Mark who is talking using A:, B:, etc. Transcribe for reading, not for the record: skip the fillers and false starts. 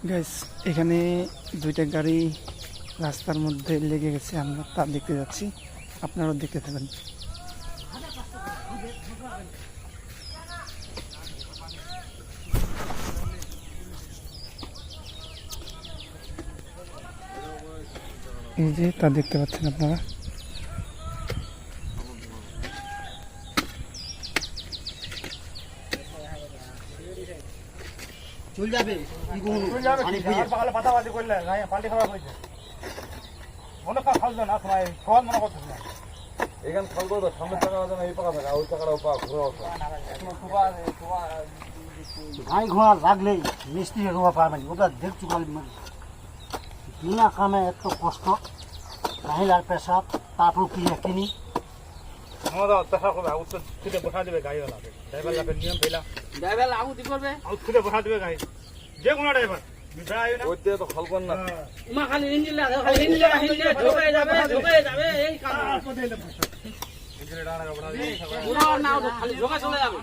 A: Guys এখানে দুইটা গাড়ি রাস্তার মধ্যে লেগে গেছে, আমরা তা দেখতে যাচ্ছি, আপনারাও দেখতে থাকেন। এই যে তা দেখতে পাচ্ছেন আপনারা।
B: চল যাবে
C: পাতাবাজি করলে পাল্টি খারাপ হয়েছে মনে খাওয়া না তোমার খাওয়া মনে করছো না
D: এখানে খালবো তো সামনের টাকা আছে এই পাকা থাকে ওই টাকাটাও পা ঘুরে
B: গাই ঘোড়া লাগলেই মিষ্টি ঘোড়া পারবেন ওটা দেখছু বিনা কামে এত কষ্ট মহিলার পেশাব তারপর কিনি
C: আমাদের পেশা করবে উত্তর খুঁজে বসা দেবে গাড়িওয়ালা ড্রাইভার লাগে নিয়ম পেলা
B: ড্রাইভার আগুতি করবে
C: খুঁজে বসা দেবে গাড়ি যে কোনো ড্রাইভার
D: ওইতে তো খালবেন না
B: মা খালি ইঞ্জিন লাগা খালি ইঞ্জিন ঢোকে যাবে এই কাম পুরো নাও খালি ঢোকা চলে যাবে